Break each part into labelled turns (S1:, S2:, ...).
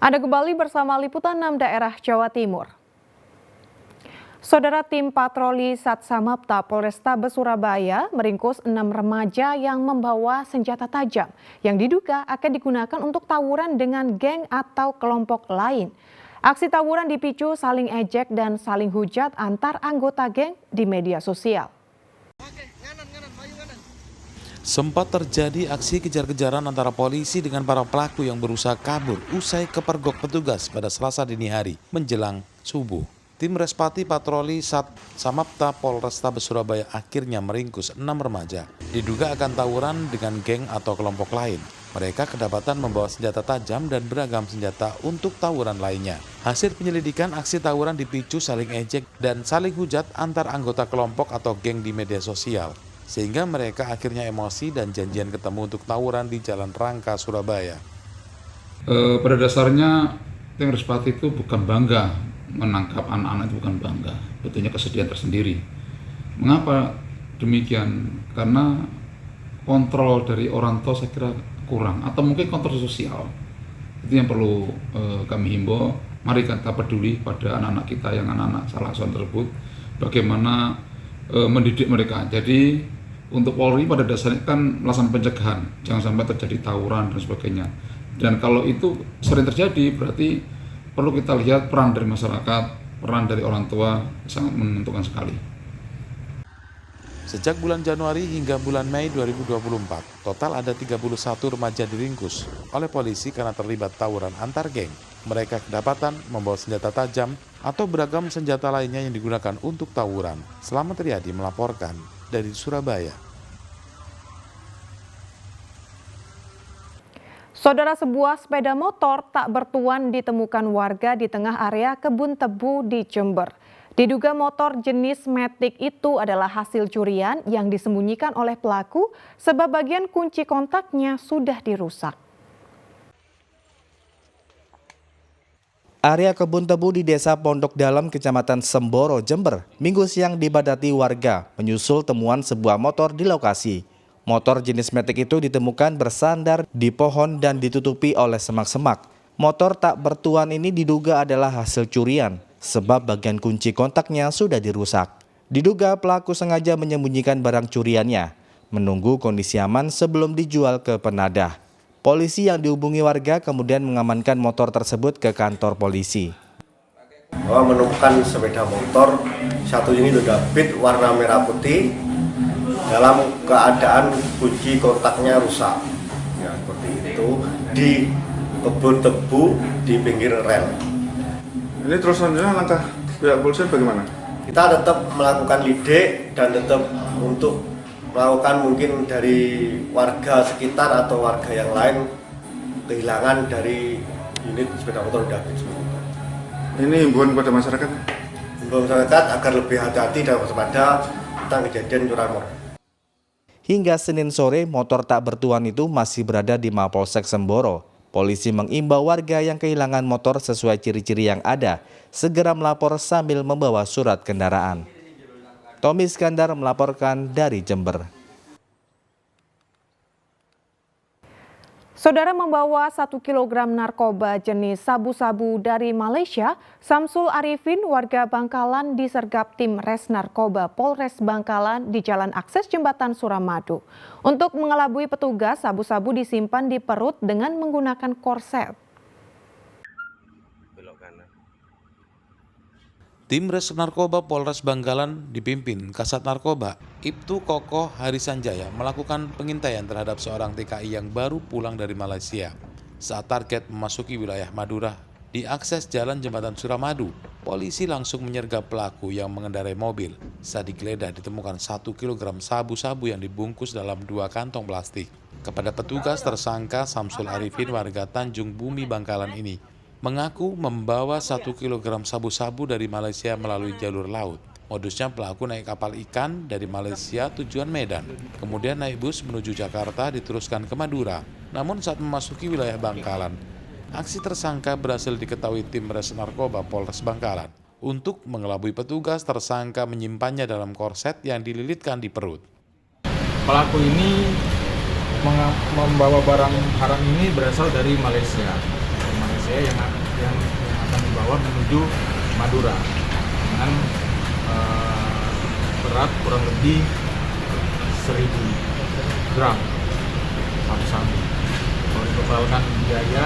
S1: Anda kembali bersama Liputan 6 Daerah Jawa Timur. Saudara, tim patroli Satsamapta Polrestabes Surabaya meringkus 6 remaja yang membawa senjata tajam yang diduga akan digunakan untuk tawuran dengan geng atau kelompok lain. Aksi tawuran dipicu saling ejek dan saling hujat antar anggota geng di media sosial.
S2: Sempat terjadi aksi kejar-kejaran antara polisi dengan para pelaku yang berusaha kabur usai kepergok petugas pada Selasa dini hari menjelang subuh. Tim Respati Patroli Satsamapta Polrestabes Surabaya akhirnya meringkus 6 remaja. Diduga akan tawuran dengan geng atau kelompok lain. Mereka kedapatan membawa senjata tajam dan beragam senjata untuk tawuran lainnya. Hasil penyelidikan, aksi tawuran dipicu saling ejek dan saling hujat antar anggota kelompok atau geng di media sosial. Sehingga mereka akhirnya emosi dan janjian ketemu untuk tawuran di Jalan Rangka, Surabaya.
S3: Pada dasarnya tim Respati itu bukan bangga menangkap anak-anak, itu bukan bangga, betulnya kesedihan tersendiri. Mengapa demikian? Karena kontrol dari orang tua saya kira kurang, atau mungkin kontrol sosial. Itu yang perlu kami himbau. Mari kita peduli pada anak-anak kita yang anak-anak salah asuhan tersebut, bagaimana mendidik mereka. Jadi untuk Polri pada dasarnya kan melaksanakan pencegahan, jangan sampai terjadi tawuran dan sebagainya. Dan kalau itu sering terjadi, berarti perlu kita lihat peran dari masyarakat, peran dari orang tua sangat menentukan sekali.
S2: Sejak bulan Januari hingga bulan Mei 2024, total ada 31 remaja diringkus oleh polisi karena terlibat tawuran antar geng. Mereka kedapatan membawa senjata tajam atau beragam senjata lainnya yang digunakan untuk tawuran. Selamat Riyadi melaporkan dari Surabaya.
S1: Saudara, sebuah sepeda motor tak bertuan ditemukan warga di tengah area kebun tebu di Jember. Diduga motor jenis Matic itu adalah hasil curian yang disembunyikan oleh pelaku sebab bagian kunci kontaknya sudah dirusak.
S4: Area kebun tebu di Desa Pondok Dalam, Kecamatan Semboro, Jember, Minggu siang dibadati warga menyusul temuan sebuah motor di lokasi. Motor jenis Matic itu ditemukan bersandar di pohon dan ditutupi oleh semak-semak. Motor tak bertuan ini diduga adalah hasil curian, sebab bagian kunci kontaknya sudah dirusak. Diduga pelaku sengaja menyembunyikan barang curiannya, menunggu kondisi aman sebelum dijual ke penadah. Polisi yang dihubungi warga kemudian mengamankan motor tersebut ke kantor polisi.
S5: Menemukan sepeda motor satu unit Honda Beat warna merah putih dalam keadaan kunci kontaknya rusak. Ya, seperti itu di kebun tebu di pinggir rel.
S6: Ini terus selanjutnya langkah pihak polisian bagaimana?
S5: Kita tetap melakukan lidik dan tetap untuk melakukan mungkin dari warga sekitar atau warga yang lain kehilangan dari unit sepeda motor Honda Beat.
S6: Ini himbauan kepada masyarakat?
S5: Himbauan masyarakat agar lebih hati-hati dan waspada tentang kejadian curanmor.
S4: Hingga Senin sore, motor tak bertuan itu masih berada di Mapolsek Semboro. Polisi mengimbau warga yang kehilangan motor sesuai ciri-ciri yang ada, segera melapor sambil membawa surat kendaraan. Tommy Iskandar melaporkan dari Jember.
S1: Saudara, membawa 1 kg narkoba jenis sabu-sabu dari Malaysia, Samsul Arifin warga Bangkalan disergap tim Res Narkoba Polres Bangkalan di Jalan Akses Jembatan Suramadu. Untuk mengelabui petugas, sabu-sabu disimpan di perut dengan menggunakan korset.
S2: Tim Res Narkoba Polres Bangkalan dipimpin Kasat Narkoba Ibtu Kokoh Harisanjaya melakukan pengintaian terhadap seorang TKI yang baru pulang dari Malaysia. Saat target memasuki wilayah Madura di akses jalan Jembatan Suramadu, polisi langsung menyergap pelaku yang mengendarai mobil. Saat digeledah ditemukan 1 kg sabu-sabu yang dibungkus dalam 2 kantong plastik. Kepada petugas, tersangka Samsul Arifin warga Tanjung Bumi Bangkalan ini mengaku membawa 1 kg sabu-sabu dari Malaysia melalui jalur laut. Modusnya pelaku naik kapal ikan dari Malaysia tujuan Medan, kemudian naik bus menuju Jakarta diteruskan ke Madura. Namun saat memasuki wilayah Bangkalan, aksi tersangka berhasil diketahui tim Res Narkoba Polres Bangkalan. Untuk mengelabui petugas, tersangka menyimpannya dalam korset yang dililitkan di perut.
S7: Pelaku ini membawa barang haram ini berasal dari Malaysia. Malaysia yang akan dibawa menuju Madura dengan berat kurang lebih 1.000 gram sabu-sabu. Kalau ditotalkan biaya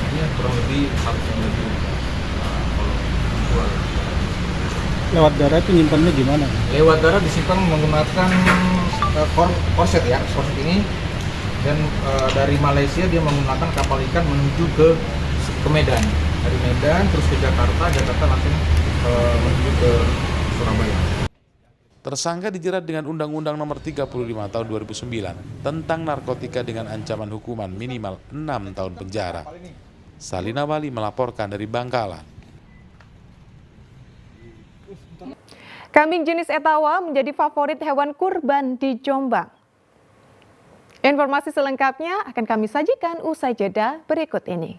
S7: ini kurang lebih 1 miliar kalau dijual.
S8: Lewat darat itu nyimpannya gimana?
S7: Lewat darat disimpan menggunakan korset ya, korset ini, dan dari Malaysia dia menggunakan kapal ikan menuju ke Medan. Dari Medan terus ke Jakarta langsung menuju ke Surabaya.
S2: Tersangka dijerat dengan Undang-Undang Nomor 35 Tahun 2009 tentang narkotika dengan ancaman hukuman minimal 6 tahun penjara. Salina Wali melaporkan dari Bangkalan.
S1: Kambing jenis Etawa menjadi favorit hewan kurban di Jombang. Informasi selengkapnya akan kami sajikan usai jeda berikut ini.